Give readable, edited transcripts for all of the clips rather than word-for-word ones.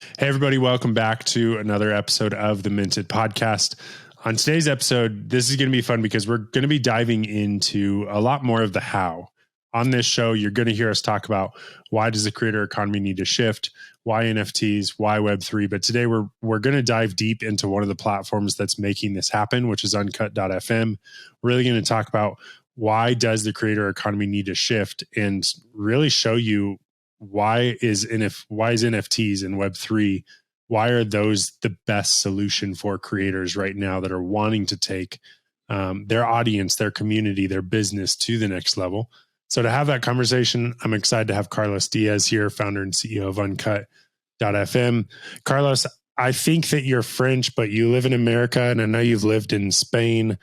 Hey, everybody, welcome back to another episode of the Minted Podcast. On today's episode, this is going to be fun because we're going to be diving into a lot more of the how. On this show, you're going to hear us talk about why does the creator economy need to shift, why NFTs, why Web3. But today we're going to dive deep into one of the platforms that's making this happen, which is Uncut.fm. We're really going to talk about why does the creator economy need to shift and really show you why is NFTs and Web3, why are those the best solution for creators right now that are wanting to take their audience, their community, their business to the next level? So to have that conversation, I'm excited to have Carlos Diaz here, founder and CEO of Uncut.fm. Carlos, I think that you're French, but you live in America, and I know you've lived in Spain.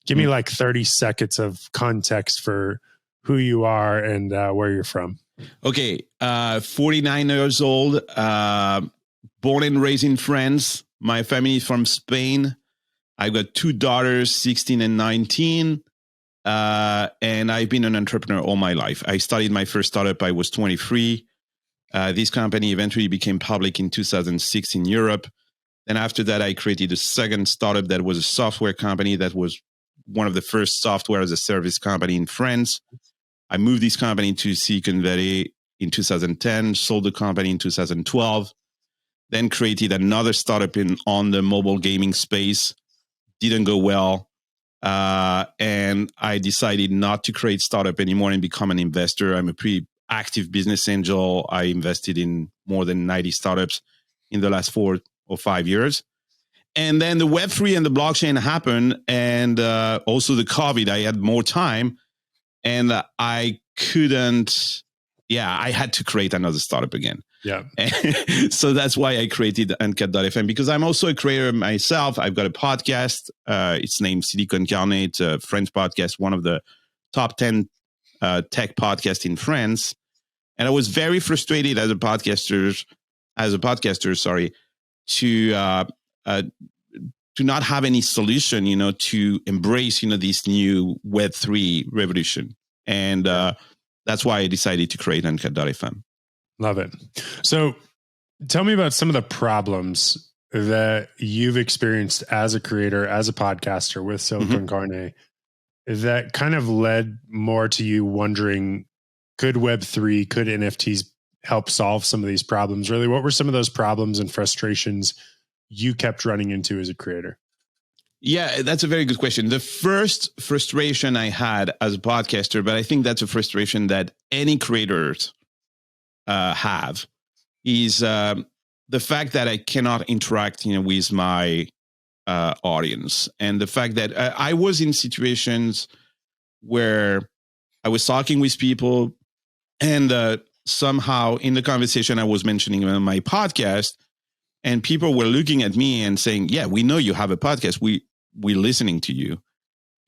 Give me like 30 seconds of context for who you are and where you're from. Okay, 49 years old, born and raised in France. My family is from Spain. I've got two daughters, 16 and 19, and I've been an entrepreneur all my life. I started my first startup, I was 23. This company eventually became public in 2006 in Europe. Then after that, I created a second startup that was a software company that was one of the first software as a service company in France. I moved this company to Silicon Valley in 2010, sold the company in 2012, then created another startup on the mobile gaming space. Didn't go well. And I decided not to create startup anymore and become an investor. I'm a pretty active business angel. I invested in more than 90 startups in the last 4 or 5 years. And then the Web3 and the blockchain happened. And also the COVID, I had more time. And I couldn't, I had to create another startup again. Yeah. So that's why I created Uncut.fm, because I'm also a creator myself. I've got a podcast. It's named Silicon Carnet. It's a French podcast, one of the top 10 tech podcasts in France. And I was very frustrated as a podcaster, to not have any solution, to embrace, this new Web3 revolution. And that's why I decided to create Uncut.fm. Love it. So tell me about some of the problems that you've experienced as a creator, as a podcaster with Silicon Carnet that kind of led more to you wondering, could Web3, could NFTs help solve some of these problems? Really, what were some of those problems and frustrations you kept running into as a creator? Yeah, that's a very good question. The first frustration I had as a podcaster, but I think that's a frustration that any creators have, is the fact that I cannot interact, with my audience, and the fact that I was in situations where I was talking with people, and somehow in the conversation I was mentioning on my podcast. And people were looking at me and saying, yeah, we know you have a podcast. We're listening to you.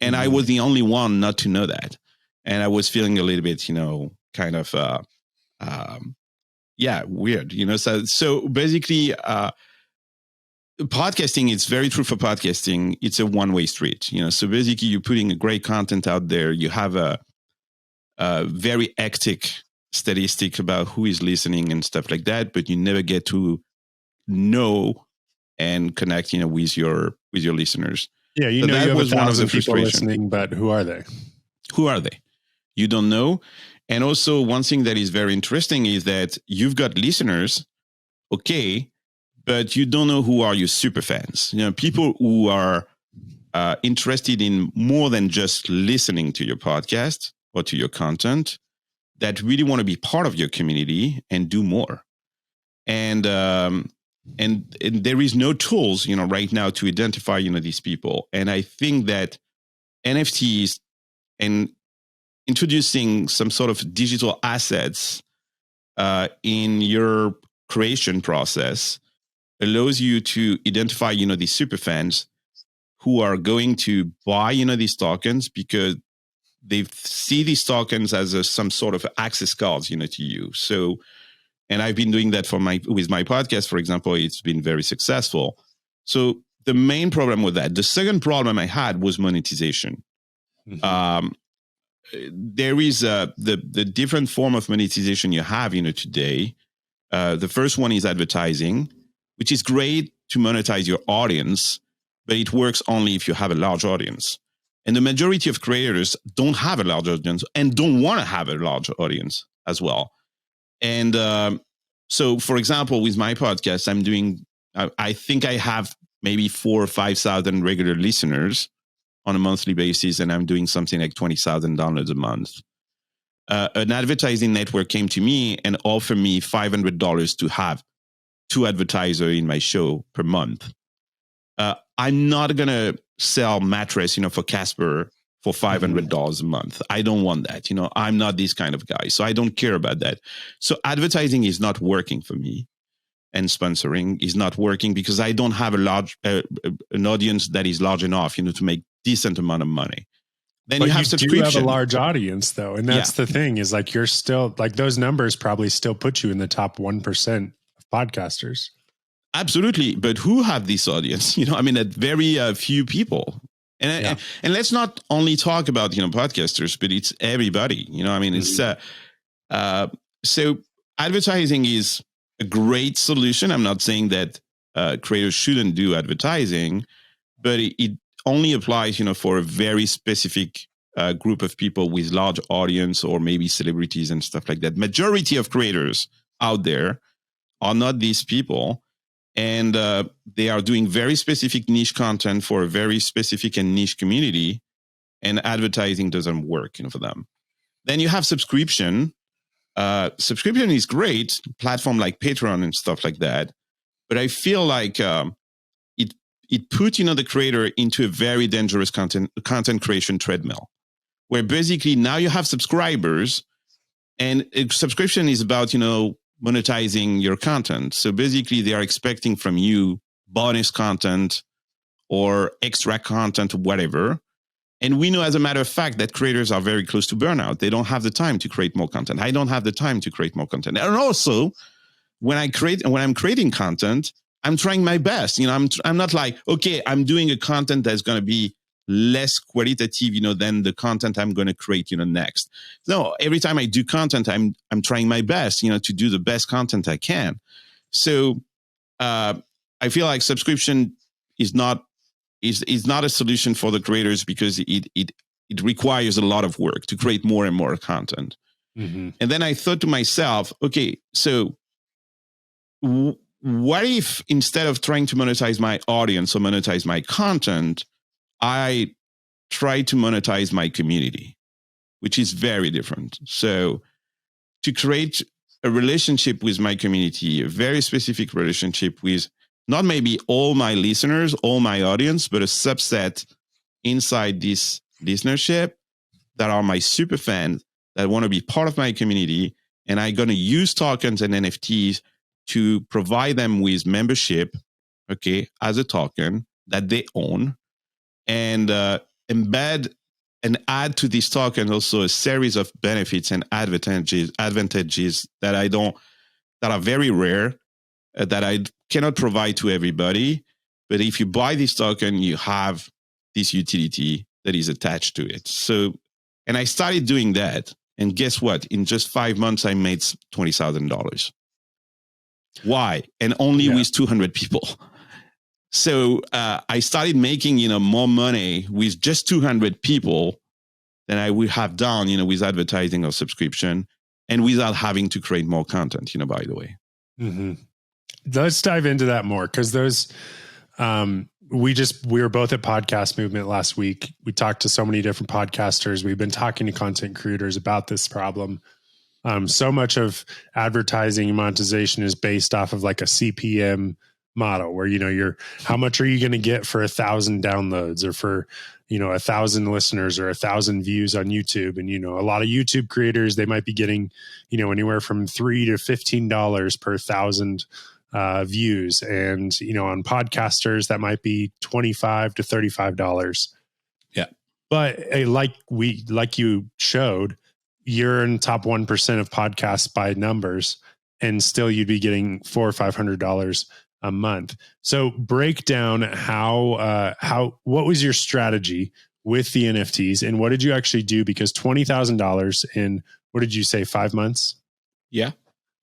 And I was the only one not to know that. And I was feeling a little bit, kind of, weird, So basically, podcasting, it's very true for podcasting. It's a one-way street, So basically, you're putting a great content out there. You have a very hectic statistic about who is listening and stuff like that, but you never get to know and connect, with your listeners. Yeah, you have 1,000 people listening, but who are they? Who are they? You don't know. And also, one thing that is very interesting is that you've got listeners, okay, but you don't know who are your super fans. People who are interested in more than just listening to your podcast or to your content, that really want to be part of your community and do more. And there is no tools, right now to identify, these people. And I think that NFTs and introducing some sort of digital assets in your creation process allows you to identify, these super fans who are going to buy, these tokens because they see these tokens as some sort of access cards, to you. So, and I've been doing that with my podcast, for example. It's been very successful. So the main problem with that, the second problem I had was monetization. There is the different form of monetization you have, today. The first one is advertising. which is great to monetize your audience, but it works only if you have a large audience. And the majority of creators don't have a large audience and don't want to have a large audience as well. And so, for example, with my podcast, I think I have maybe 4,000 or 5,000 regular listeners on a monthly basis, and I'm doing something like 20,000 downloads a month. An advertising network came to me and offered me $500 to have 2 advertisers in my show per month. I'm not going to sell mattress, for Casper for $500 a month. I don't want that. I'm not this kind of guy. So I don't care about that. So advertising is not working for me, and sponsoring is not working because I don't have an audience that is large enough, to make decent amount of money. Then you have subscription. You do have a large audience though. And that's the thing is like, you're still like those numbers probably still put you in the top 1% of podcasters. Absolutely. But who have this audience? At very few people. And let's not only talk about, podcasters, but it's everybody, it's, so advertising is a great solution. I'm not saying that creators shouldn't do advertising, but it only applies, for a very specific group of people with large audience or maybe celebrities and stuff like that. Majority of creators out there are not these people. And they are doing very specific niche content for a very specific and niche community, and advertising doesn't work for them. Then you have subscription. Subscription is great, platform like Patreon and stuff like that. But I feel like it put the creator into a very dangerous content creation treadmill, where basically now you have subscribers, and subscription is about monetizing your content. So basically they are expecting from you bonus content or extra content, whatever. And we know, as a matter of fact, that creators are very close to burnout. They don't have the time to create more content. I don't have the time to create more content. And also, when I'm creating content, I'm trying my best. I'm not like, okay, I'm doing a content that's going to be less qualitative, than the content I'm going to create, next. No, every time I do content, I'm trying my best, to do the best content I can. So I feel like subscription is not a solution for the creators because it requires a lot of work to create more and more content. Mm-hmm. And then I thought to myself, okay, so what if instead of trying to monetize my audience or monetize my content, I try to monetize my community, which is very different. So to create a relationship with my community, a very specific relationship with not maybe all my listeners, all my audience, but a subset inside this listenership that are my super fans that want to be part of my community. And I'm going to use tokens and NFTs to provide them with membership, as a token that they own, and embed and add to this token also a series of benefits and advantages that are very rare, that I cannot provide to everybody. But if you buy this token, you have this utility that is attached to it. So, and I started doing that. And guess what? In just 5 months, I made $20,000. Why? And only with 200 people. So I started making, more money with just 200 people than I would have done, with advertising or subscription, and without having to create more content, by the way. Mm-hmm. Let's dive into that more, because those, we were both at Podcast Movement last week. We talked to so many different podcasters. We've been talking to content creators about this problem. So much of advertising and monetization is based off of like a CPM model where, how much are you going to get for 1,000 downloads or for, 1,000 listeners or 1,000 views on YouTube. And, a lot of YouTube creators, they might be getting, anywhere from $3 to $15 per 1,000 views. And, on podcasters, that might be $25 to $35. Yeah. But like you showed, you're in top 1% of podcasts by numbers, and still you'd be getting $400 or $500 a month. So break down what was your strategy with the NFTs, and what did you actually do? Because $20,000 in, what did you say, 5 months? Yeah.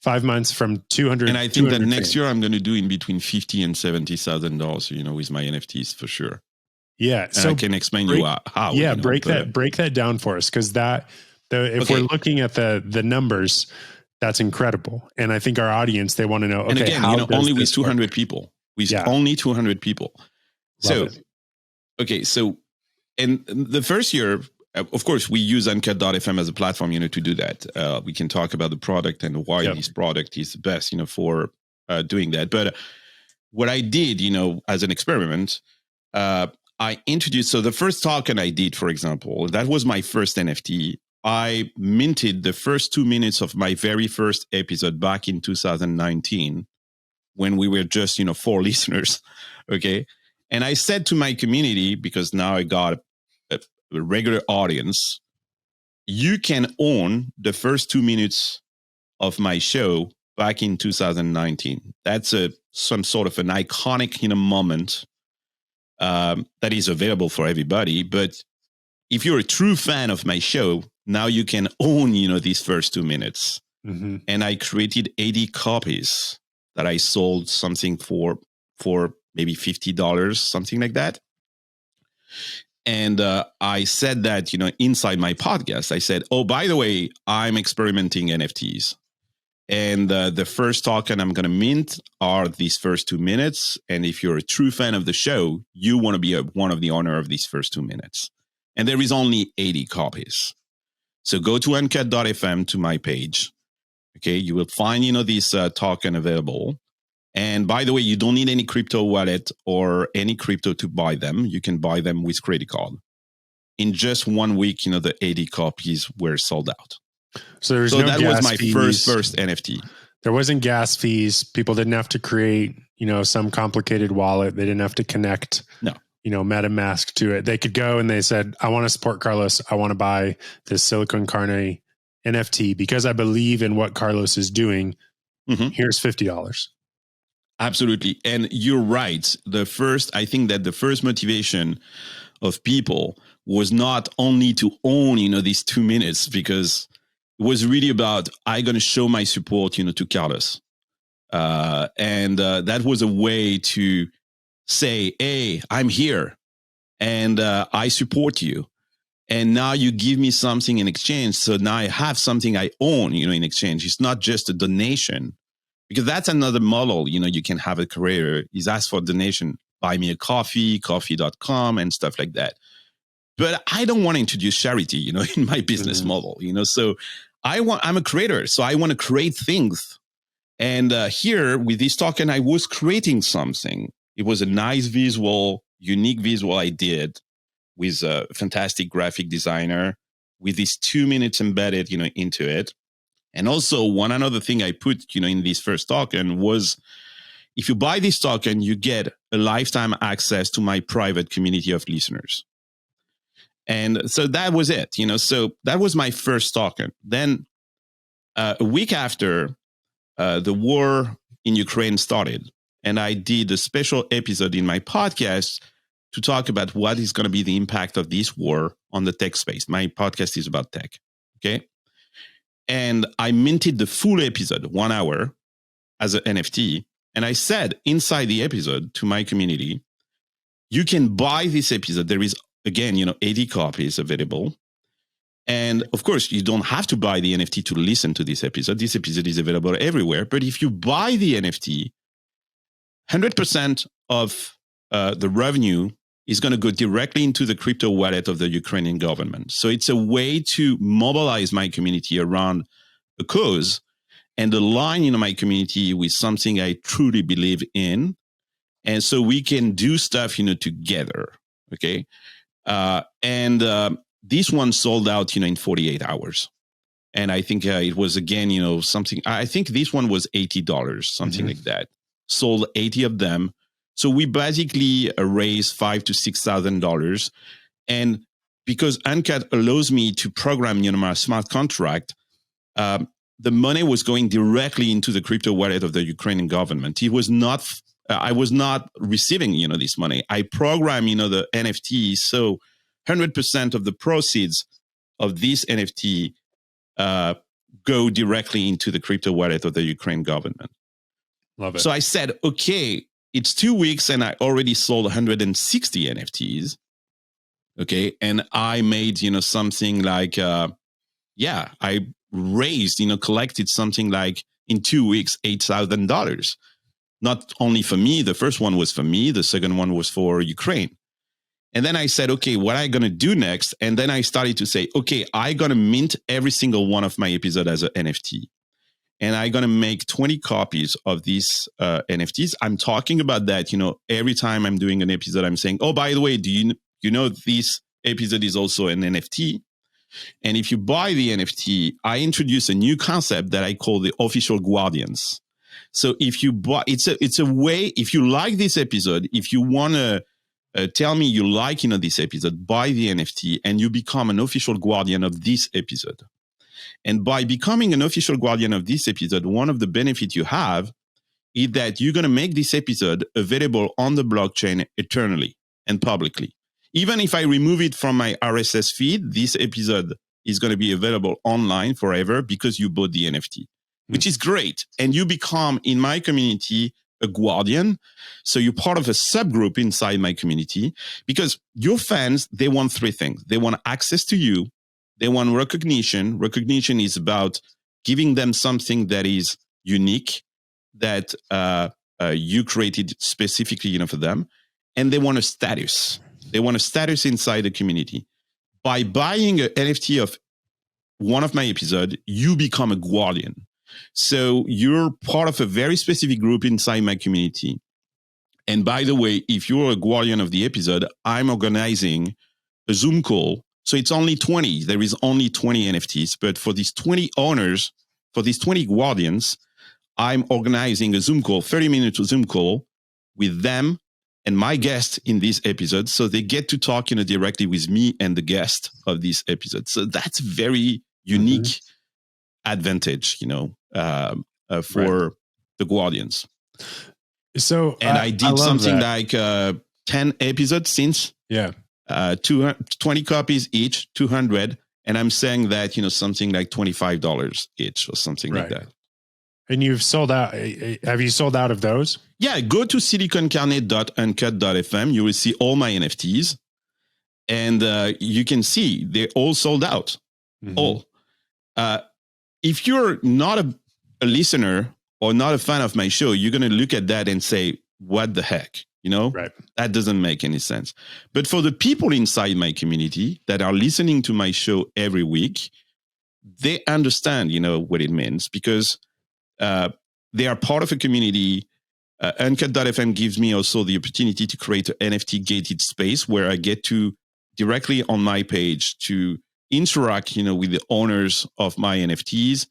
5 months from 200. And I think that next year I'm going to do in between $50,000 and $70,000, with my NFTs for sure. Yeah. And so I can explain you how. Yeah. Break that down for us. Cause if we're looking at the numbers, that's incredible. And I think our audience, they want to know, okay, and again, only with 200 people, only 200 people. And the first year, of course, we use Uncut.fm as a platform, to do that. We can talk about the product and why this product is the best, for doing that. But what I did, as an experiment, I introduced, so the first token I did, for example, that was my first NFT. I minted the first 2 minutes of my very first episode back in 2019 when we were just, 4 listeners. Okay. And I said to my community, because now I got a regular audience, you can own the first 2 minutes of my show back in 2019. That's some sort of an iconic moment that is available for everybody. But if you're a true fan of my show, now you can own, these first 2 minutes. Mm-hmm. And I created 80 copies that I sold something for maybe $50, something like that. And I said that, inside my podcast, I said, oh, by the way, I'm experimenting NFTs. And the first token I'm going to mint are these first 2 minutes. And if you're a true fan of the show, you want to be one of the owner of these first 2 minutes. And there is only 80 copies. So go to Uncut.fm to my page. Okay, you will find, this token available. And by the way, you don't need any crypto wallet or any crypto to buy them. You can buy them with credit card. In just 1 week, the 80 copies were sold out. So that was my first NFT. There wasn't gas fees. People didn't have to create, some complicated wallet. They didn't have to connect, MetaMask to it. They could go and they said, I want to support Carlos. I want to buy this Silicon Carne NFT because I believe in what Carlos is doing. Mm-hmm. Here's $50. Absolutely. And you're right. I think that the first motivation of people was not only to own, these 2 minutes, because it was really about, I'm going to show my support, to Carlos. And that was a way to say, hey, I'm here and I support you. And now you give me something in exchange. So now I have something I own, in exchange. It's not just a donation. Because that's another model, you can have a creator is ask for donation, buy me a coffee, coffee.com and stuff like that. But I don't want to introduce charity, in my business model, so I'm a creator. So I want to create things. And here with this token, I was creating something. It was a nice visual, unique visual I did with a fantastic graphic designer with these 2 minutes embedded, into it. And also one another thing I put, in this first token was, if you buy this token, you get a lifetime access to my private community of listeners. And so that was it, so that was my first token. Then a week after, the war in Ukraine started, and I did a special episode in my podcast to talk about what is going to be the impact of this war on the tech space. My podcast is about tech. Okay. And I minted the full episode, 1 hour, as an NFT. And I said inside the episode to my community, you can buy this episode. There is, again, 80 copies available. And of course, you don't have to buy the NFT to listen to this episode. This episode is available everywhere. But if you buy the NFT, 100% of the revenue is going to go directly into the crypto wallet of the Ukrainian government. So it's a way to mobilize my community around a cause and align, my community with something I truly believe in. And so we can do stuff, together. Okay. And this one sold out, in 48 hours. And I think it was, again, something, I think this one was $80, something like that. Sold 80 of them. So we basically raised $5,000 to $6,000. And because Uncut allows me to program, my smart contract, the money was going directly into the crypto wallet of the Ukrainian government. It was not, I was not receiving, this money. I program, the NFT. So 100% of the proceeds of this NFT go directly into the crypto wallet of the Ukraine government. Love it. So I said, okay, it's 2 weeks and I already sold 160 NFTs. Okay. And I made, something like, I raised, collected something like in 2 weeks, $8,000. Not only for me, the first one was for me, the second one was for Ukraine. And then I said, okay, what am I going to do next? And then I started to say, okay, I'm going to mint every single one of my episode as an NFT. And I'm going to make 20 copies of these NFTs. I'm talking about that, every time I'm doing an episode, I'm saying, oh, by the way, do you know this episode is also an NFT? And if you buy the NFT, I introduce a new concept that I call the official guardians. So if you buy, it's a way, if you like this episode, if you want to tell me you like, this episode, buy the NFT and you become an official guardian of this episode. And by becoming an official guardian of this episode, one of the benefits you have is that you're going to make this episode available on the blockchain eternally and publicly. Even if I remove it from my RSS feed, this episode is going to be available online forever because you bought the NFT, which is great. And you become, in my community, a guardian. So you're part of a subgroup inside my community because your fans, they want three things. They want access to you. They want recognition. Recognition is about giving them something that is unique, that you created specifically, for them. And they want a status. They want a status inside the community. By buying an NFT of one of my episodes, you become a guardian. So you're part of a very specific group inside my community. And by the way, if you're a guardian of the episode, I'm organizing a Zoom call. So it's only 20. There is only 20 NFTs. But for these 20 owners, for these 20 guardians, I'm organizing a Zoom call, 30-minute Zoom call with them and my guest in this episode. So they get to talk, directly with me and the guest of this episode. So that's very unique advantage, for the guardians. So, and I did something like 10 episodes since. Yeah. 20 copies each, 200. And I'm saying that, something like $25 each or something like that. And you've sold out. Have you sold out of those? Yeah. Go to siliconcarnet.uncut.fm. You will see all my NFTs. And you can see they're all sold out. All. If you're not a listener or not a fan of my show, you're going to look at that and say, what the heck? Right. That doesn't make any sense. But for the people inside my community that are listening to my show every week, they understand, what it means because they are part of a community. Uncut.fm gives me also the opportunity to create an NFT gated space where I get to directly on my page to interact, with the owners of my NFTs,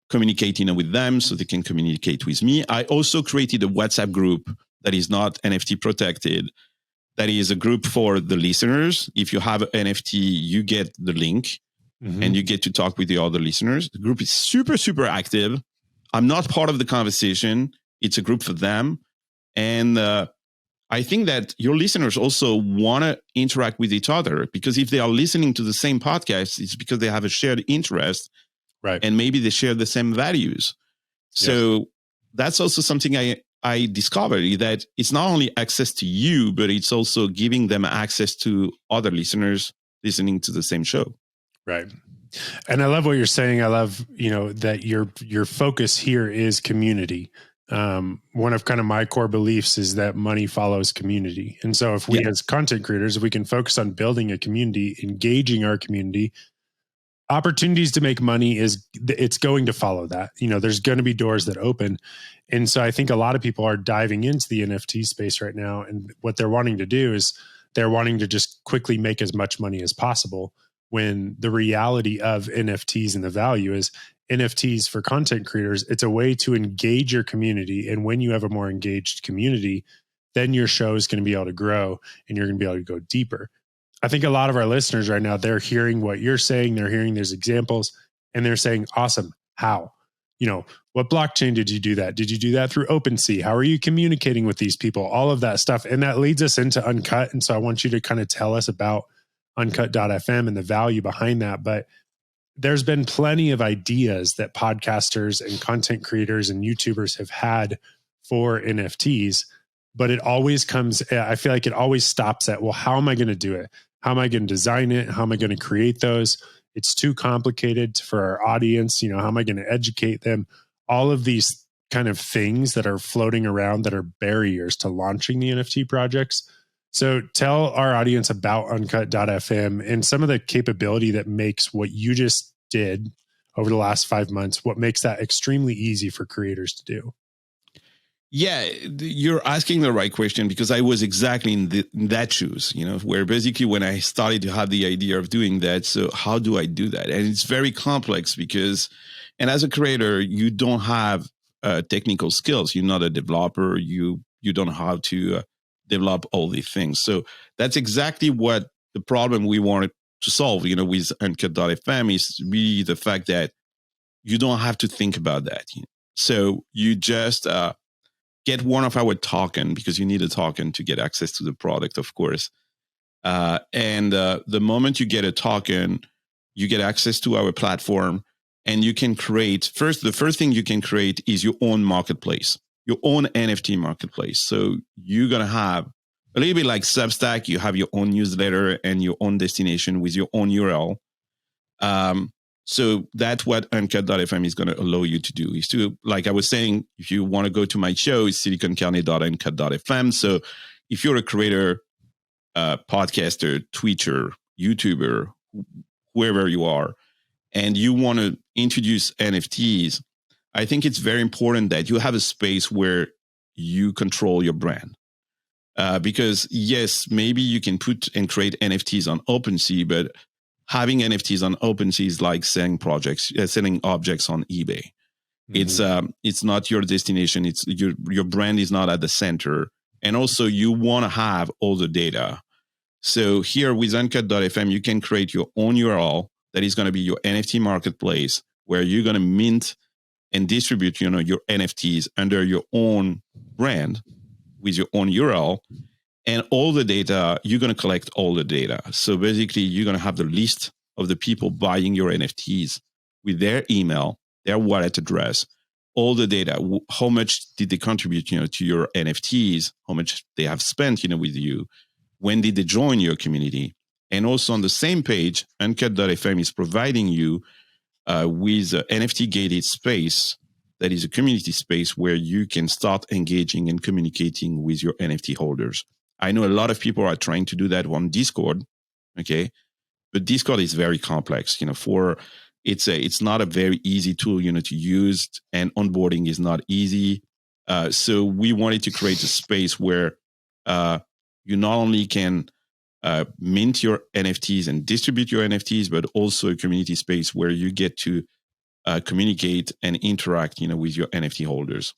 communicate, with them so they can communicate with me. I also created a WhatsApp group that is not NFT protected. That is a group for the listeners. If you have an NFT, you get the link and you get to talk with the other listeners. The group is super, super active. I'm not part of the conversation. It's a group for them. And I think that your listeners also want to interact with each other because if they are listening to the same podcast, it's because they have a shared interest. Right. And maybe they share the same values. So that's also something I discovered that it's not only access to you, but it's also giving them access to other listeners listening to the same show. Right. And I love what you're saying. I love, that your focus here is community. One of kind of my core beliefs is that money follows community. And so if we as content creators, if we can focus on building a community, engaging our community, opportunities to make money it's going to follow that. There's going to be doors that open. And so I think a lot of people are diving into the NFT space right now. And what they're wanting to do is they're wanting to just quickly make as much money as possible when the reality of NFTs and the value is NFTs for content creators. It's a way to engage your community. And when you have a more engaged community, then your show is going to be able to grow and you're going to be able to go deeper. I think a lot of our listeners right now, they're hearing what you're saying. They're hearing there's examples and they're saying, awesome. How? What blockchain did you do that? Did you do that through OpenSea? How are you communicating with these people? All of that stuff. And that leads us into Uncut. And so I want you to kind of tell us about Uncut.fm and the value behind that. But there's been plenty of ideas that podcasters and content creators and YouTubers have had for NFTs, but it always comes, I feel like it always stops at, well, how am I going to do it? How am I going to design it? How am I going to create those? It's too complicated for our audience. How am I going to educate them? All of these kind of things that are floating around that are barriers to launching the NFT projects. So tell our audience about Uncut.fm and some of the capability that makes what you just did over the last 5 months, what makes that extremely easy for creators to do. Yeah, you're asking the right question, because I was exactly in that shoes, where basically when I started to have the idea of doing that, so how do I do that? And it's very complex and as a creator, you don't have technical skills. You're not a developer. You don't know how to develop all these things. So that's exactly what the problem we wanted to solve, with Uncut.fm is really the fact that you don't have to think about that. So you just get one of our token, because you need a token to get access to the product, of course. And the moment you get a token, you get access to our platform, and you can create, the first thing you can create is your own marketplace, your own NFT marketplace. So you're going to have a little bit like Substack. You have your own newsletter and your own destination with your own URL. So that's what Uncut.fm is going to allow you to do, is to, like I was saying, if you want to go to my show, it's siliconcarne.uncut.fm. So if you're a creator, podcaster, Twitcher, YouTuber, whoever you are, and you want to introduce NFTs, I think it's very important that you have a space where you control your brand. Because yes, maybe you can put and create NFTs on OpenSea, but having NFTs on OpenSea is like selling objects on eBay. Mm-hmm. It's not your destination. It's your brand is not at the center, and also you want to have all the data. So here with Uncut.fm, you can create your own URL that is going to be your NFT marketplace, where you're going to mint and distribute, your NFTs under your own brand with your own URL. And all the data, you're going to collect all the data. So basically, you're going to have the list of the people buying your NFTs with their email, their wallet address, all the data. How much did they contribute, to your NFTs? How much they have spent, with you? When did they join your community? And also on the same page, Uncut.fm is providing you with an NFT gated space that is a community space where you can start engaging and communicating with your NFT holders. I know a lot of people are trying to do that on Discord, okay? But Discord is very complex, it's not a very easy tool, to use, and onboarding is not easy. So we wanted to create a space where you not only can mint your NFTs and distribute your NFTs, but also a community space where you get to communicate and interact, with your NFT holders.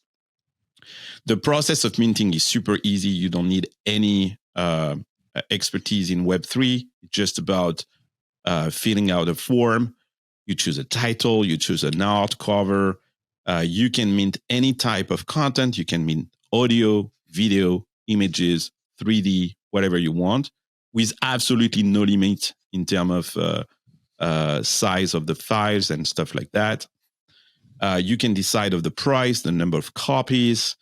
The process of minting is super easy. You don't need any expertise in Web3. It's just about filling out a form. You choose a title, you choose an art cover. You can mint any type of content. You can mint audio, video, images, 3D, whatever you want, with absolutely no limit in terms of size of the files and stuff like that. You can decide of the price, the number of copies.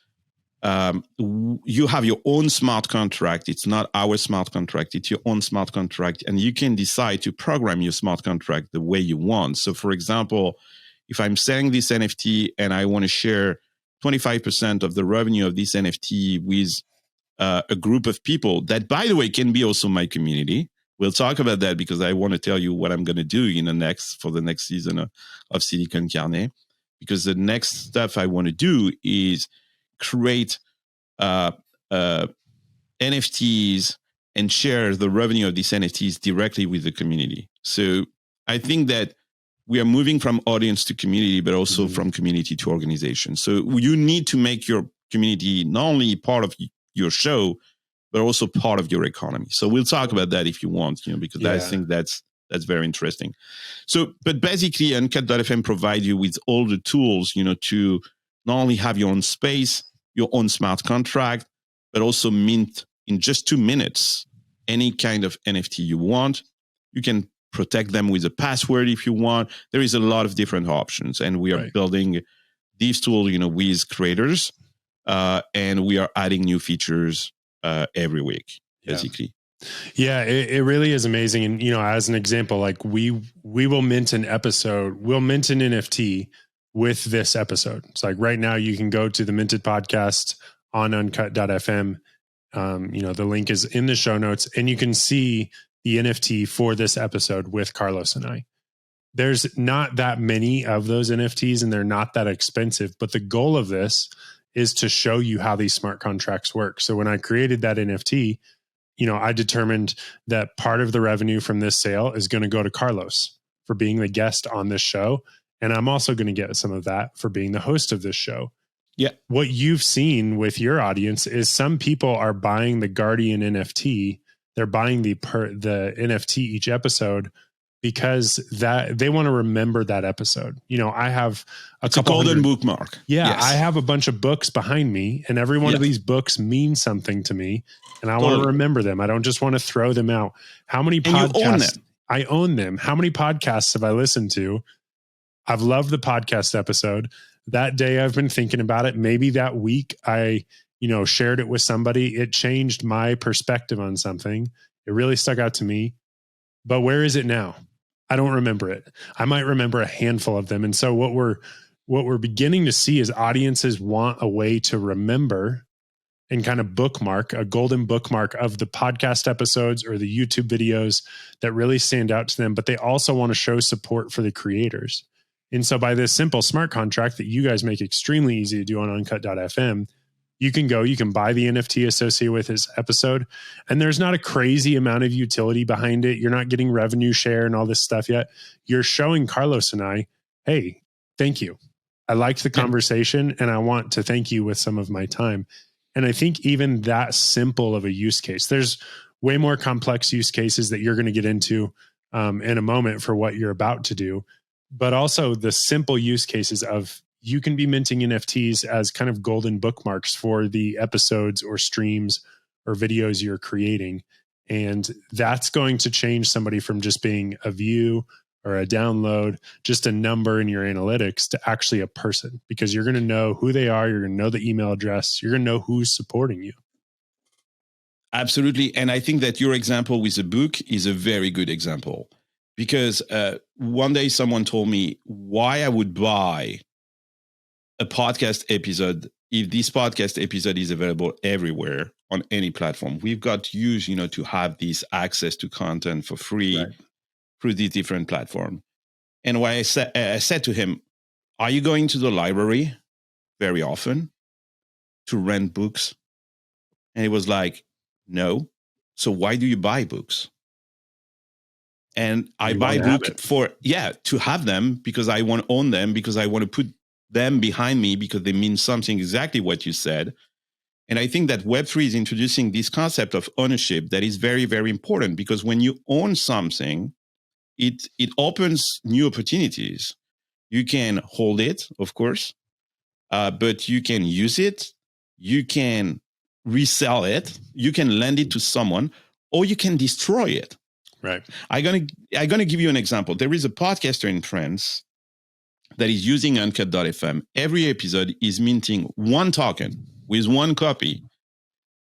You have your own smart contract. It's not our smart contract. It's your own smart contract. And you can decide to program your smart contract the way you want. So for example, if I'm selling this NFT and I want to share 25% of the revenue of this NFT with a group of people that, by the way, can be also my community. We'll talk about that, because I want to tell you what I'm going to do for the next season of Silicon Carne, because the next stuff I want to do is create NFTs and share the revenue of these NFTs directly with the community. So I think that we are moving from audience to community, but also from community to organization. So you need to make your community not only part of your show, but also part of your economy. So we'll talk about that if you want, because I think that's very interesting. So, but basically, Uncut.fm provide you with all the tools, to not only have your own space, your own smart contract, but also mint in just 2 minutes any kind of NFT you want. You can protect them with a password if you want. There is a lot of different options, and we are building these tools, with creators, and we are adding new features every week, basically. Yeah, it really is amazing. And, as an example, like we will mint an episode, we'll mint an NFT with this episode. It's like right now you can go to the Minted podcast on uncut.fm. The link is in the show notes, and you can see the NFT for this episode with Carlos and I. There's not that many of those NFTs, and they're not that expensive, but the goal of this is to show you how these smart contracts work. So when I created that NFT, I determined that part of the revenue from this sale is going to go to Carlos for being the guest on this show. And I'm also going to get some of that for being the host of this show. Yeah. What you've seen with your audience is some people are buying the Guardian NFT. They're buying the NFT each episode because that they want to remember that episode. I have a golden bookmark. Yeah. Yes. I have a bunch of books behind me, and every one of these books means something to me, and I want to remember them. I don't just want to throw them out. How many podcasts? You own them. I own them. How many podcasts have I listened to? I've loved the podcast episode. That day I've been thinking about it. Maybe that week I, shared it with somebody. It changed my perspective on something. It really stuck out to me. But where is it now? I don't remember it. I might remember a handful of them. And so what we're beginning to see is audiences want a way to remember and kind of bookmark, a golden bookmark of the podcast episodes or the YouTube videos that really stand out to them, but they also want to show support for the creators. And so by this simple smart contract that you guys make extremely easy to do on uncut.fm, you can buy the NFT associated with this episode, and there's not a crazy amount of utility behind it. You're not getting revenue share and all this stuff yet. You're showing Carlos and I, hey, thank you. I liked the conversation, and I want to thank you with some of my time. And I think even that simple of a use case, there's way more complex use cases that you're going to get into in a moment for what you're about to do. But also the simple use cases of you can be minting NFTs as kind of golden bookmarks for the episodes or streams or videos you're creating. And that's going to change somebody from just being a view or a download, just a number in your analytics, to actually a person, because you're going to know who they are. You're going to know the email address. You're going to know who's supporting you. Absolutely. And I think that your example with the book is a very good example, because one day someone told me why I would buy a podcast episode if this podcast episode is available everywhere on any platform. We've got used, to have this access to content for free through these different platforms. And why I said to him, are you going to the library very often to rent books? And he was like, no. So why do you buy books? And I buy books to have them, because I want to own them, because I want to put them behind me, because they mean something, exactly what you said. And I think that Web3 is introducing this concept of ownership that is very, very important, because when you own something, it opens new opportunities. You can hold it, of course, but you can use it, you can resell it, you can lend it to someone, or you can destroy it. Right. I'm gonna give you an example. There is a podcaster in France that is using uncut.fm. Every episode is minting one token with one copy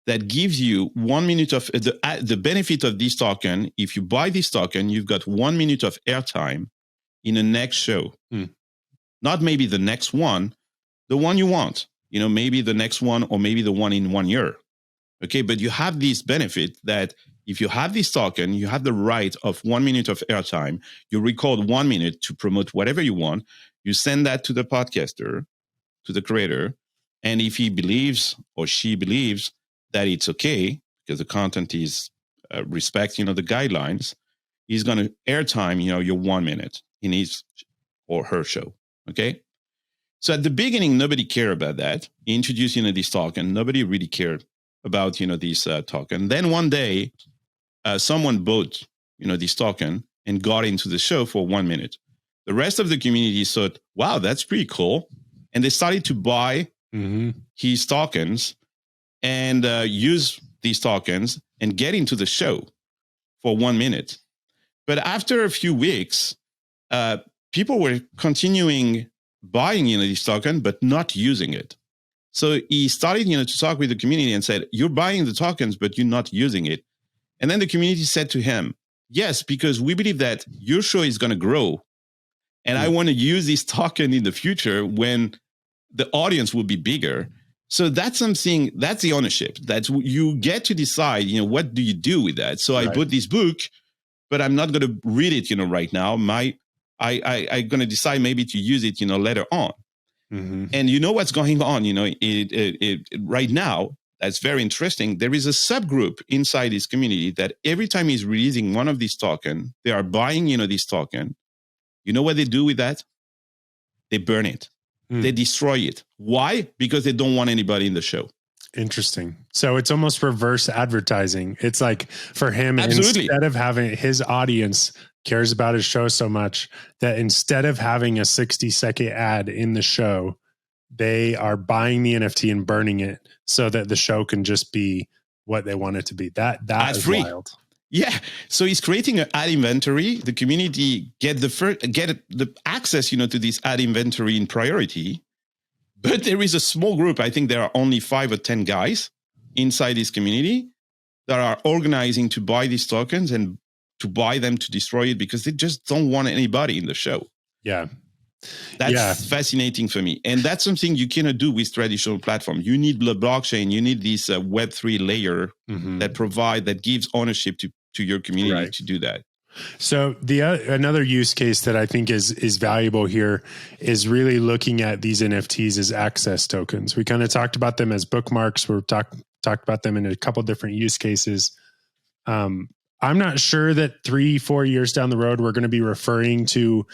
that gives you 1 minute of the benefit of this token. If you buy this token, you've got 1 minute of airtime in the next show. Not maybe the next one, the one you want, maybe the next one, or maybe the one in 1 year. Okay. But you have this benefit that if you have this token, you have the right of 1 minute of airtime. You record 1 minute to promote whatever you want. You send that to the podcaster, to the creator. And if he believes or she believes that it's okay, because the content is respecting, the guidelines, he's going to airtime, your 1 minute in his or her show. Okay. So at the beginning, nobody cared about that. He introduced, this token. Nobody really cared about, this token. Then one day, someone bought, this token and got into the show for 1 minute. The rest of the community thought, wow, that's pretty cool. And they started to buy his tokens and use these tokens and get into the show for 1 minute. But after a few weeks, people were continuing buying, this token, but not using it. So he started, to talk with the community and said, you're buying the tokens, but you're not using it. And then the community said to him, yes, because we believe that your show is going to grow. And I want to use this token in the future when the audience will be bigger. So that's something, that's the ownership, that you get to decide, what do you do with that? So I bought this book, but I'm not going to read it, right now. I'm going to decide maybe to use it, later on. Mm-hmm. And what's going on, right now, that's very interesting. There is a subgroup inside this community that every time he's releasing one of these tokens, they are buying, this token. You know what they do with that? They burn it. They destroy it. Why? Because they don't want anybody in the show. Interesting. So it's almost reverse advertising. It's like for him, Absolutely. Instead of having his audience cares about his show so much that instead of having a 60-second ad in the show, they are buying the NFT and burning it so that the show can just be what they want it to be. That is free. Wild. Yeah. So he's creating an ad inventory. The community get the access, to this ad inventory in priority. But there is a small group. I think there are only 5 or 10 guys inside this community that are organizing to buy these tokens and to buy them to destroy it because they just don't want anybody in the show. Yeah. That's fascinating for me. And that's something you cannot do with traditional platform. You need the blockchain. You need this Web3 layer that gives ownership to your community to do that. So another use case that I think is valuable here is really looking at these NFTs as access tokens. We kind of talked about them as bookmarks. We've talked about them in a couple different use cases. I'm not sure that 3-4 years down the road, we're going to be referring to,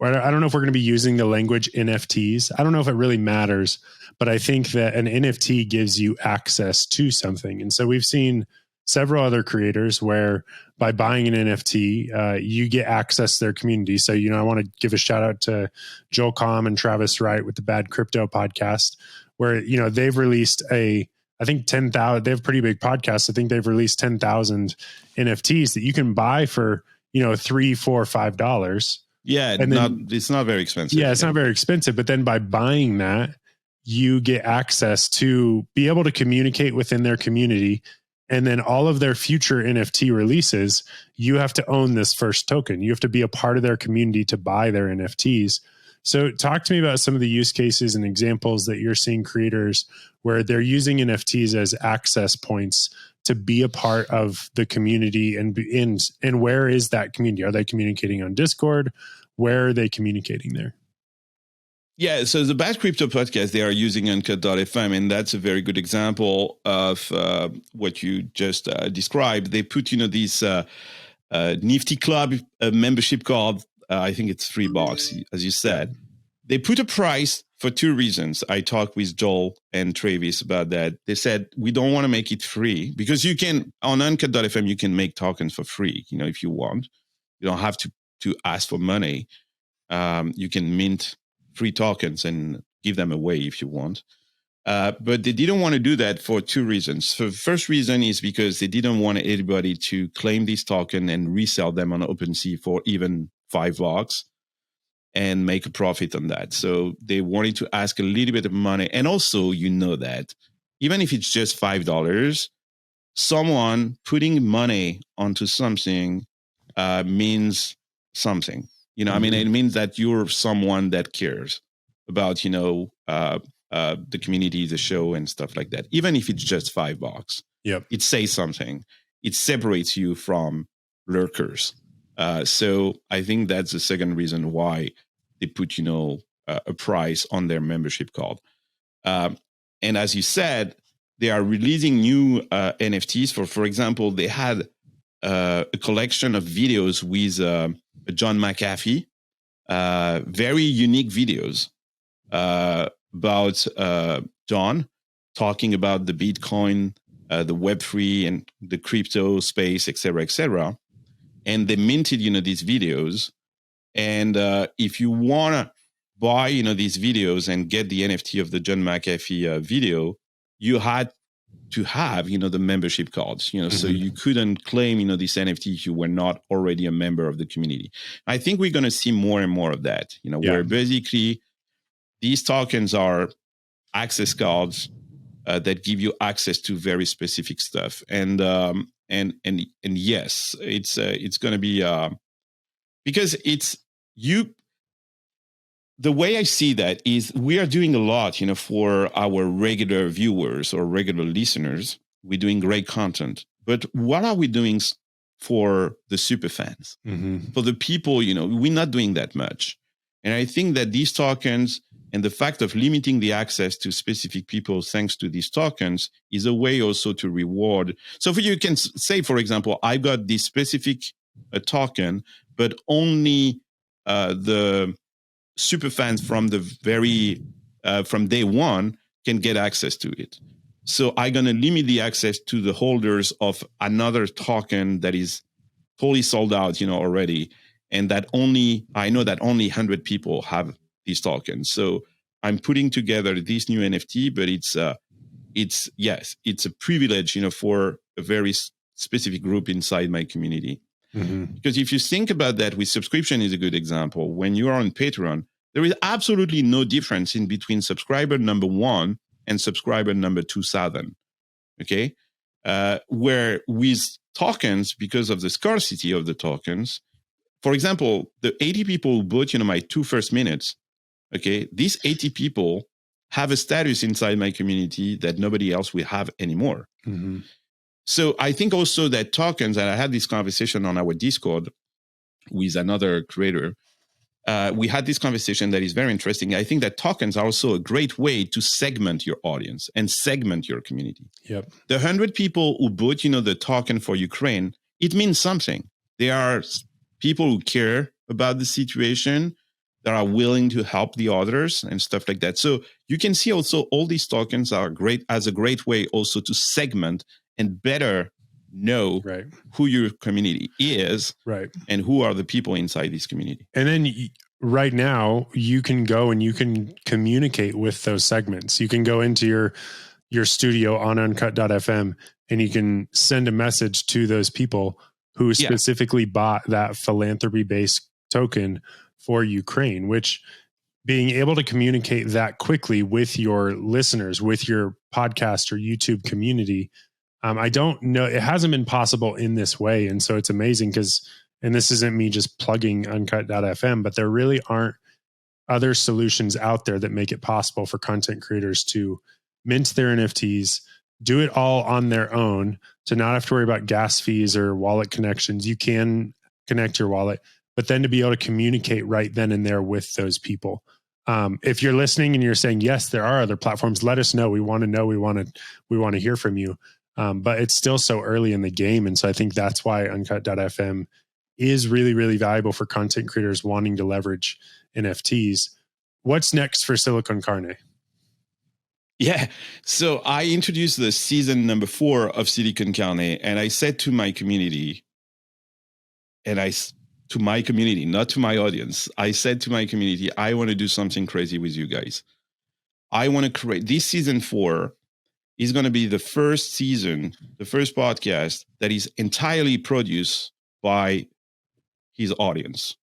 I don't know if we're going to be using the language NFTs. I don't know if it really matters, but I think that an NFT gives you access to something. And so we've seen several other creators where by buying an NFT, you get access to their community. So, I want to give a shout out to Joel Comm and Travis Wright with the Bad Crypto podcast, where, they've released they have a pretty big podcast. I think they've released 10,000 NFTs that you can buy for, $3, $4, $5. Yeah. It's not very expensive. Yeah, it's not very expensive. But then by buying that, you get access to be able to communicate within their community. And then all of their future NFT releases, you have to own this first token. You have to be a part of their community to buy their NFTs. So talk to me about some of the use cases and examples that you're seeing creators where they're using NFTs as access points to be a part of the community. And where is that community? Are they communicating on Discord? Where are they communicating there? Yeah, so the Bad Crypto podcast, they are using Uncut.fm, and that's a very good example of what you just described. They put, this Nifty Club membership card. I think it's $3, as you said. They put a price for 2 reasons. I talked with Joel and Travis about that. They said, we don't want to make it free because you can, on Uncut.fm, you can make tokens for free, if you want. You don't have to ask for money. You can mint free tokens and give them away if you want. But they didn't want to do that for 2 reasons. So the first reason is because they didn't want anybody to claim this token and resell them on OpenSea for even $5 and make a profit on that. So they wanted to ask a little bit of money. And also, that even if it's just $5, someone putting money onto something means something. It means that you're someone that cares about, the community, the show, and stuff like that. Even if it's just $5, it says something. It separates you from lurkers. So I think that's the second reason why they put, a price on their membership card. And as you said, they are releasing new NFTs. For example, they had a collection of videos with John McAfee, very unique videos about John talking about the Bitcoin, the Web3 and the crypto space, et cetera, and they minted, these videos. And if you want to buy, these videos and get the NFT of the John McAfee video, you had to have, the membership cards, so Mhm. you couldn't claim, this NFT if you were not already a member of the community. I think we're going to see more and more of that, where basically these tokens are access cards that give you access to very specific stuff. And yes, it's going to be, because it's you. The way I see that is we are doing a lot, for our regular viewers or regular listeners. We're doing great content, but what are we doing for the super fans? Mhm. For the people, we're not doing that much. And I think that these tokens and the fact of limiting the access to specific people thanks to these tokens is a way also to reward. So for you can say, for example, I got this specific token, but only the super fans from the from day one can get access to it. So I'm going to limit the access to the holders of another token that is totally sold out, already. And that I know that only 100 people have these tokens. So I'm putting together this new NFT, but it's a privilege, for a very specific group inside my community. Mhm. Because if you think about that, with subscription is a good example. When you are on Patreon, there is absolutely no difference in between subscriber number 1 and subscriber number 2,000. Okay. Where with tokens, because of the scarcity of the tokens, for example, the 80 people who bought, my 2 first minutes, okay, these 80 people have a status inside my community that nobody else will have anymore. Mhm. So I think also that tokens, and I had this conversation on our Discord with another creator, we had this conversation that is very interesting. I think that tokens are also a great way to segment your audience and segment your community. Yep. The 100 people who bought, the token for Ukraine, it means something. They are people who care about the situation, that are willing to help the others and stuff like that. So you can see also all these tokens are great as a great way also to segment and better know Right. who your community is, Right. and who are the people inside this community. And then right now you can go and you can communicate with those segments. You can go into your studio on uncut.fm and you can send a message to those people who specifically bought that philanthropy based token for Ukraine, which being able to communicate that quickly with your listeners, with your podcast or YouTube community, I don't know, it hasn't been possible in this way. And so it's amazing because, and this isn't me just plugging uncut.fm, but there really aren't other solutions out there that make it possible for content creators to mint their NFTs, do it all on their own, to not have to worry about gas fees or wallet connections. You can connect your wallet, but then to be able to communicate right then and there with those people. If you're listening and you're saying, yes, there are other platforms, let us know. We want to know. We want to hear from you. But it's still so early in the game. And so I think that's why uncut.fm is really, really valuable for content creators wanting to leverage NFTs. What's next for Silicon Carne? Yeah. So I introduced the season number 4 of Silicon Carne, and I said to my community, to my community, not to my audience, I said to my community, I want to do something crazy with you guys. I want to create this season 4 is going to be the first season, the first podcast that is entirely produced by his audience.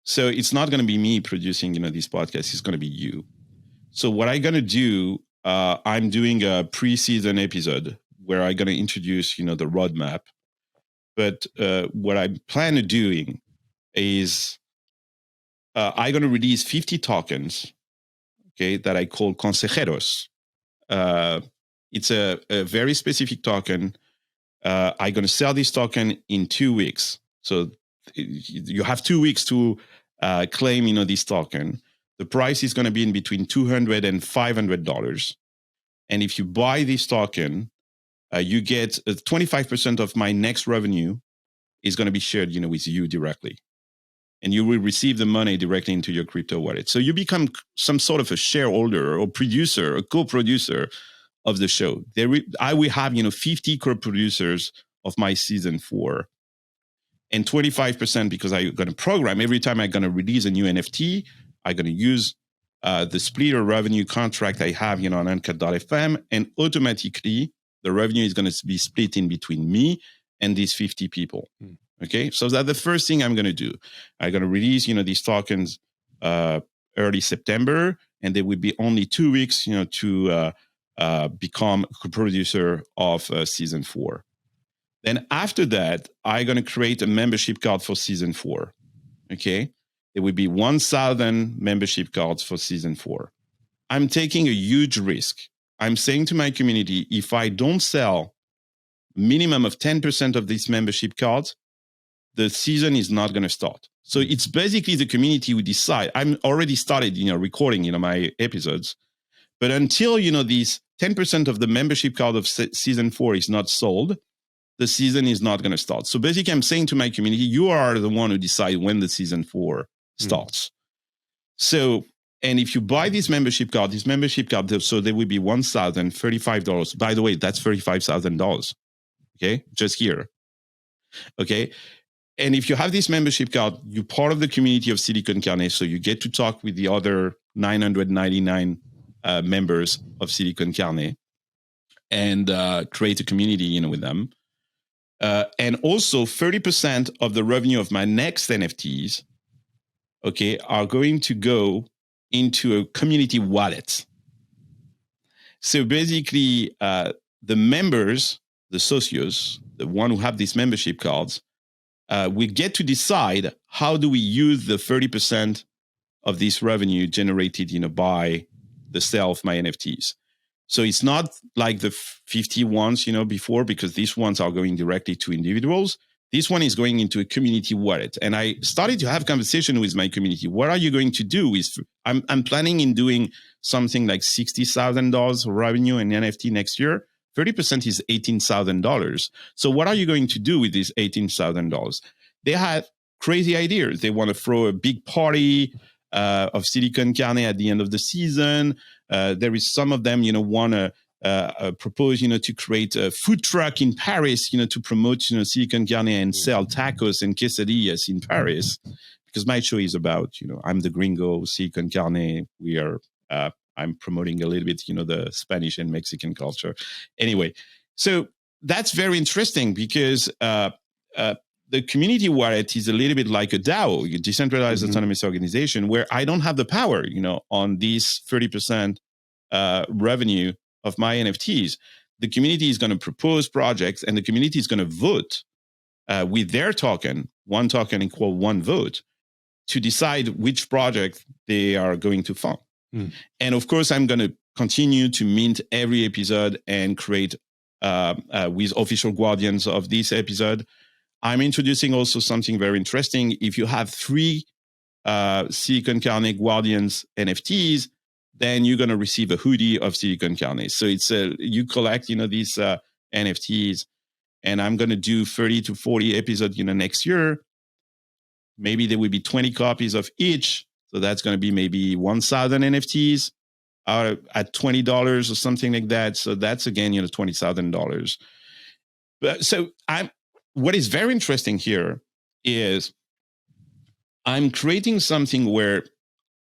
So it's not going to be me producing, this podcast. It's going to be you. So what I'm going to do, I'm doing a pre-season episode where I'm going to introduce, the roadmap. But what I plan on doing is I'm going to release 50 tokens, okay, that I call consejeros. It's a very specific token. I'm going to sell this token in 2 weeks. So you have 2 weeks to claim, this token. The price is going to be in between $200 and $500. And if you buy this token, you get 25% of my next revenue is going to be shared, with you directly. And you will receive the money directly into your crypto wallet. So you become some sort of a shareholder or producer, a co-producer of the show. I will have, 50 co-producers of my season 4. And 25% because I'm going to program every time I'm going to release a new NFT, I'm going to use the splitter revenue contract I have, on uncut.fm, and automatically The revenue is going to be split in between me and these 50 people. Okay, so that's the first thing I'm going to do. I'm going to release, these tokens early September, and there will be only 2 weeks, to become a co-producer of season 4. Then after that, I'm going to create a membership card for season 4. Okay, there will be 1,000 membership cards for season 4. I'm taking a huge risk. I'm saying to my community, if I don't sell minimum of 10% of these membership cards, the season is not going to start. So it's basically the community who decide. I'm already started, recording, my episodes. But until, these 10% of the membership card of season 4 is not sold, the season is not going to start. So basically, I'm saying to my community, you are the one who decide when the season 4 starts. So, and if you buy this membership card, so there will be $1,035. By the way, that's $35,000. Okay, just here. Okay. And if you have this membership card, you're part of the community of Silicon Carne, so you get to talk with the other 999 members of Silicon Carne and create a community, with them. And also 30% of the revenue of my next NFTs, okay, are going to go into a community wallet. So basically, the members, the socios, the one who have these membership cards, we get to decide how do we use the 30% of this revenue generated, by the sale of my NFTs. So it's not like the 50 ones, before, because these ones are going directly to individuals. This one is going into a community wallet. And I started to have conversation with my community. What are you going to do? I'm planning in doing something like $60,000 revenue in NFT next year. 30% is $18,000. So what are you going to do with this $18,000? They have crazy ideas. They want to throw a big party of Silicon Carne at the end of the season. There is some of them, want to propose, to create a food truck in Paris, to promote, Silicon Carne and sell tacos and quesadillas in Paris. Because my show is about, I'm the gringo, Silicon Carne. I'm promoting a little bit, the Spanish and Mexican culture. Anyway, so that's very interesting because the community wallet is a little bit like a DAO, a decentralized autonomous organization, where I don't have the power, on these 30% revenue of my NFTs. The community is going to propose projects, and the community is going to vote with their token, one token equal one vote, to decide which project they are going to fund. And of course, I'm going to continue to mint every episode and create with official guardians of this episode. I'm introducing also something very interesting. If you have 3 Silicon Carne Guardians NFTs, then you're going to receive a hoodie of Silicon Carne. So it's you collect, these NFTs, and I'm going to do 30 to 40 episodes, next year. Maybe there will be 20 copies of each. So that's going to be maybe 1,000 NFTs at $20 or something like that. So that's again, $20,000. But so what is very interesting here is I'm creating something where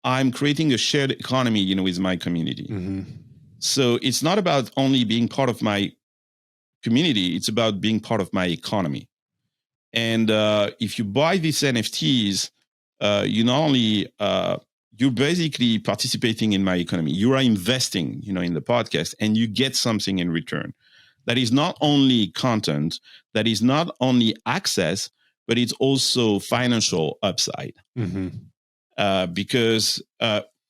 I'm creating a shared economy, with my community. So it's not about only being part of my community. It's about being part of my economy. And if you buy these NFTs, you not only you're basically participating in my economy. You are investing, in the podcast, and you get something in return. That is not only content, that is not only access, but it's also financial upside. Because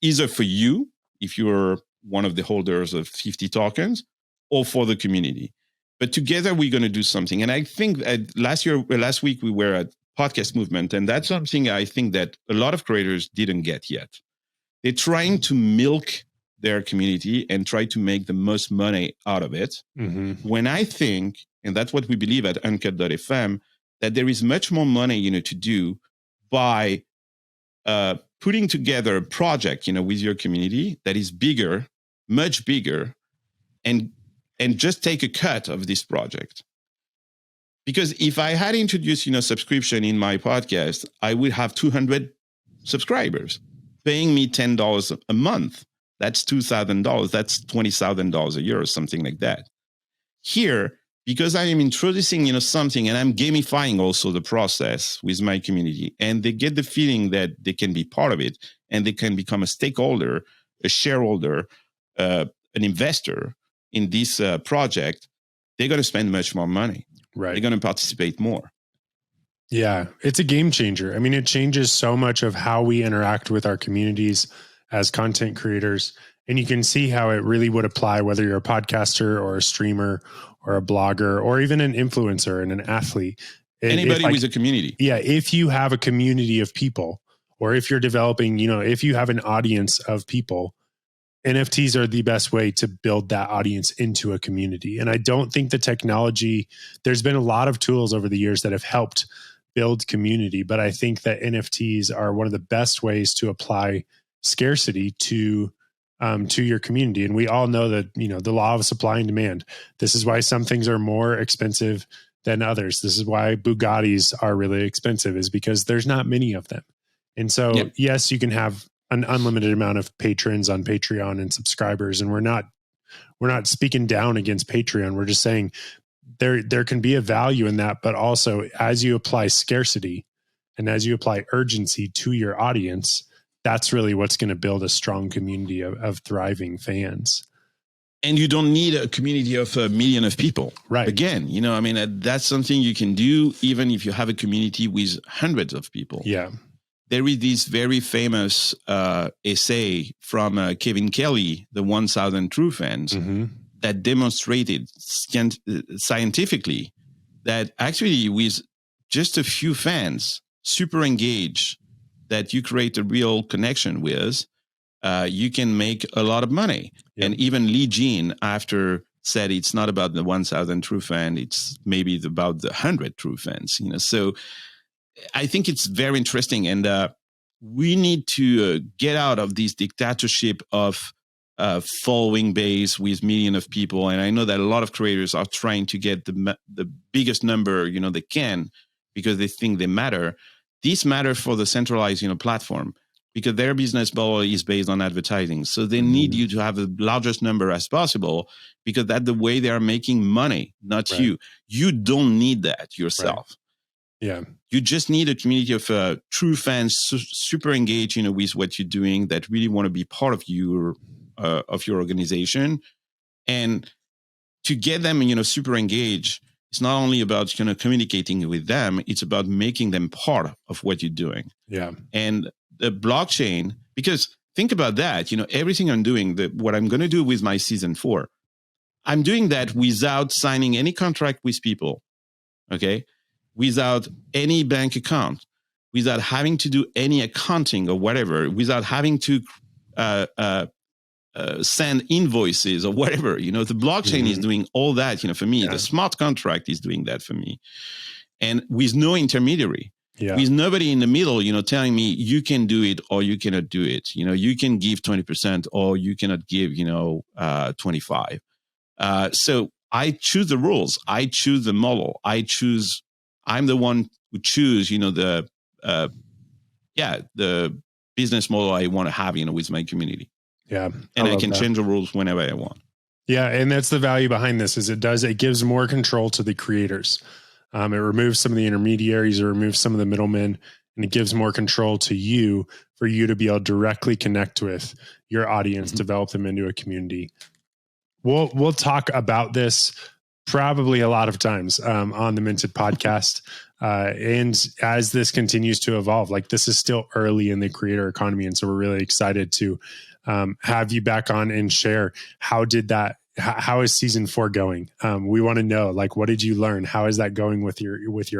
either for you, if you're one of the holders of 50 tokens, or for the community. But together we're going to do something. And I think last week we were at Podcast Movement, and that's something I think that a lot of creators didn't get yet. They're trying to milk their community and try to make the most money out of it. When I think, and that's what we believe at Uncut.fm, that there is much more money, to do by putting together a project, with your community that is bigger, much bigger, and just take a cut of this project. Because if I had introduced, subscription in my podcast, I would have 200 subscribers paying me $10 a month. That's $2,000. That's $20,000 a year or something like that. Here, because I am introducing, something, and I'm gamifying also the process with my community, and they get the feeling that they can be part of it, and they can become a stakeholder, a shareholder, an investor in this project, they're going to spend much more money. Right. They're going to participate more. Yeah, it's a game changer. I mean, it changes so much of how we interact with our communities as content creators. And you can see how it really would apply whether you're a podcaster or a streamer or a blogger or even an influencer and an athlete. Anybody with a community. Yeah, if you have a community of people, or if you're developing, if you have an audience of people, NFTs are the best way to build that audience into a community. And I don't think the technology, there's been a lot of tools over the years that have helped build community, but I think that NFTs are one of the best ways to apply scarcity to your community. And we all know that, the law of supply and demand. This is why some things are more expensive than others. This is why Bugattis are really expensive, is because there's not many of them. And so, yes, you can have an unlimited amount of patrons on Patreon and subscribers. And we're not speaking down against Patreon. We're just saying there can be a value in that, but also as you apply scarcity and as you apply urgency to your audience, that's really what's going to build a strong community of thriving fans. And you don't need a community of a million of people. Right. Again, that's something you can do even if you have a community with hundreds of people. Yeah. There is this very famous essay from Kevin Kelly, the 1,000 True Fans, that demonstrated scientifically that actually with just a few fans, super engaged, that you create a real connection with, you can make a lot of money. Yep. And even Lee Jean after said it's not about the 1,000 true fan, it's maybe about the 100 true fans. So I think it's very interesting, and we need to get out of this dictatorship of following base with millions of people. And I know that a lot of creators are trying to get the biggest number they can because they think they matter. This matters for the centralized platform because their business model is based on advertising. So they need you to have the largest number as possible because that's the way they are making money, not right. You. You don't need that yourself. Right. Yeah. You just need a community of true fans, super engaged, with what you're doing, that really want to be part of your organization. And to get them, super engaged, it's not only about, communicating with them, it's about making them part of what you're doing. Yeah. And the blockchain, because think about that, everything I'm doing, what I'm going to do with my season 4, I'm doing that without signing any contract with people. Okay. Without any bank account, without having to do any accounting or whatever, without having to send invoices or whatever. The blockchain is doing all that, for me. Yeah. The smart contract is doing that for me. And with no intermediary, with nobody in the middle, telling me you can do it or you cannot do it. You can give 20% or you cannot give, 25. So I choose the rules. I choose the model. I'm the one who choose, the business model I want to have, with my community. Yeah. And I can change the rules whenever I want. Yeah. And that's the value behind this is it gives more control to the creators. It removes some of the intermediaries, it removes some of the middlemen, and it gives more control to you for you to be able to directly connect with your audience, develop them into a community. We'll talk about this probably a lot of times on the Minted podcast. And as this continues to evolve, like this is still early in the creator economy. And so we're really excited to have you back on and share how is season 4 going? We want to know, like, what did you learn? How is that going with your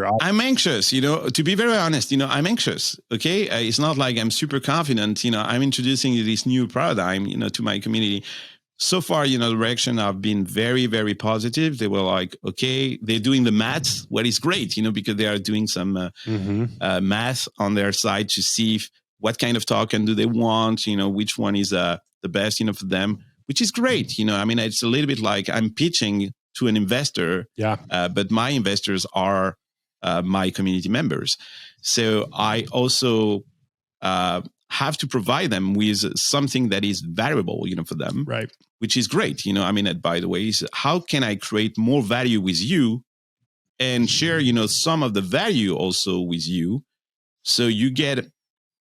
audience? I'm anxious, to be very honest, I'm anxious. Okay. It's not like I'm super confident, I'm introducing this new paradigm, to my community. So far, the reaction have been very, very positive. They were like, okay, they're doing the maths. What is great, because they are doing some math on their side to see what kind of token do they want, which one is the best, for them, which is great. It's a little bit like I'm pitching to an investor, but my investors are my community members. So I also have to provide them with something that is valuable, for them, Right. which is great. By the way, is how can I create more value with you and share, some of the value also with you, so you get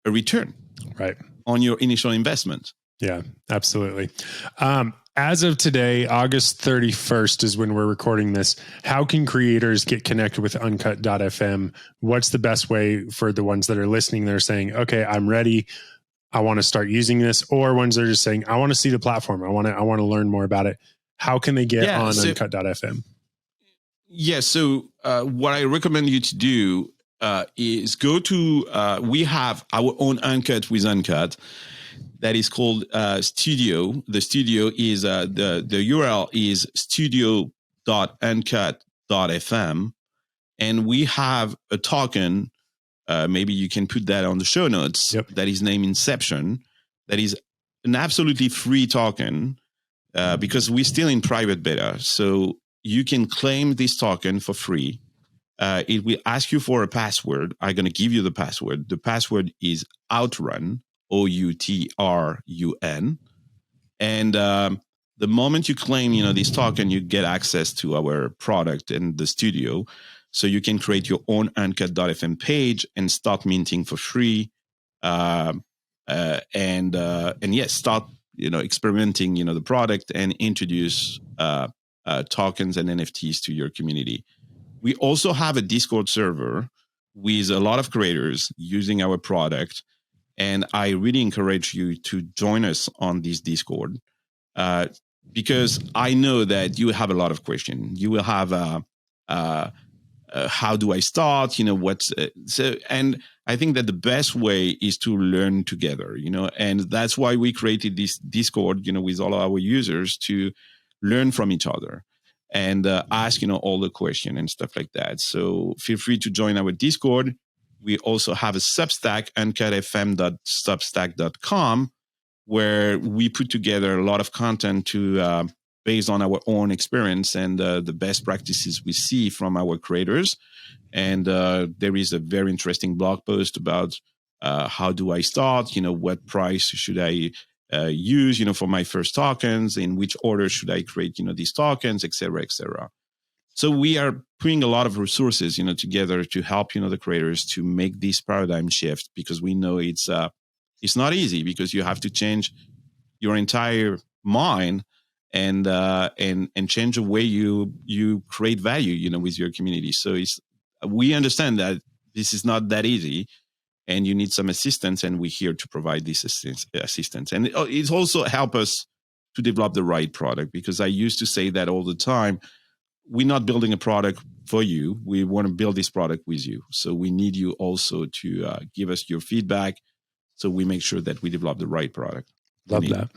a return Right. on your initial investment. Yeah, absolutely. As of today, August 31st is when we're recording this. How can creators get connected with Uncut.fm? What's the best way for the ones that are listening? They're saying, okay, I'm ready. I want to start using this, or ones that are just saying, I want to see the platform. I want to learn more about it. How can they get on Uncut.fm? Yeah. So what I recommend you to do is go to, we have our own Uncut with Uncut that is called Studio. The studio is, the URL is studio.uncut.fm. And we have a token, maybe you can put that on the show notes, that is named Inception. That is an absolutely free token because we're still in private beta. So you can claim this token for free. It will ask you for a password. I'm going to give you the password. The password is Outrun, OUTRUN. And the moment you claim, this token, you get access to our product and the studio. So you can create your own Uncut.fm page and start minting for free. And yes, start experimenting the product and introduce tokens and NFTs to your community. We also have a Discord server with a lot of creators using our product, and I really encourage you to join us on this Discord because I know that you have a lot of questions. You will have how do I start? And I think that the best way is to learn together, and that's why we created this Discord, with all our users to learn from each other and ask, all the questions and stuff like that. So feel free to join our Discord. We also have a Substack, uncutfm.substack.com, where we put together a lot of content to based on our own experience and the best practices we see from our creators. And there is a very interesting blog post about how do I start, what price should I use, for my first tokens, in which order should I create, these tokens, et cetera, et cetera. So we are putting a lot of resources, together to help, the creators to make this paradigm shift, because we know it's not easy, because you have to change your entire mind and change the way you create value, with your community. So we understand that this is not that easy, and you need some assistance, and we're here to provide this assistance. And it's also help us to develop the right product, because I used to say that all the time. We're not building a product for you. We want to build this product with you. So we need you also to give us your feedback, so we make sure that we develop the right product. Love that.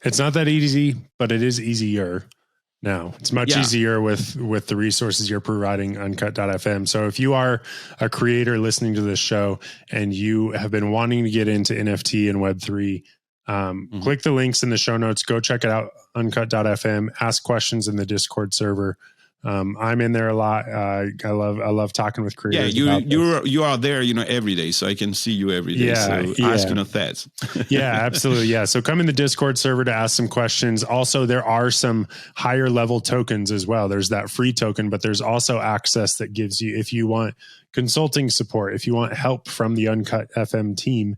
It's not that easy, but it is easier now. It's much easier with the resources you're providing, Uncut.fm. So if you are a creator listening to this show and you have been wanting to get into NFT and Web3, click the links in the show notes. Go check it out, Uncut.fm. Ask questions in the Discord server. I'm in there a lot. I love talking with creators. Yeah, you are there, every day, so I can see you every day. So ask that. Yeah, absolutely. Yeah. So come in the Discord server to ask some questions. Also, there are some higher level tokens as well. There's that free token, but there's also access that gives you, if you want consulting support, if you want help from the Uncut FM team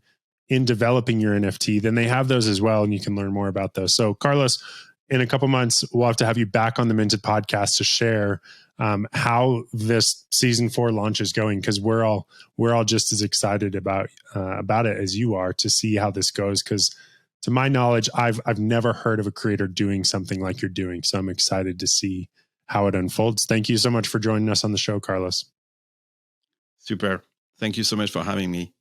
in developing your NFT, then they have those as well, and you can learn more about those. So Carlos, in a couple months, we'll have to have you back on the Minted podcast to share how this season 4 launch is going, because we're all just as excited about it as you are to see how this goes. Because to my knowledge, I've never heard of a creator doing something like you're doing. So I'm excited to see how it unfolds. Thank you so much for joining us on the show, Carlos. Super. Thank you so much for having me.